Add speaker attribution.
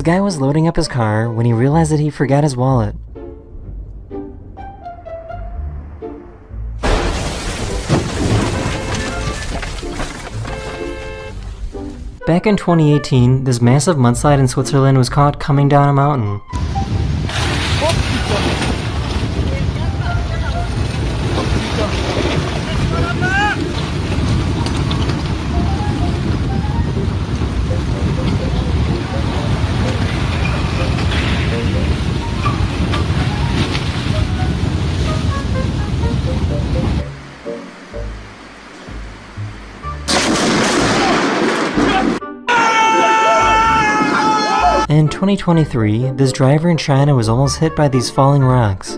Speaker 1: guy was loading up his car when he realized that he forgot his wallet. Back in 2018, this massive mudslide in Switzerland was caught coming down a mountain. In 2023, this driver in China was almost hit by these falling rocks.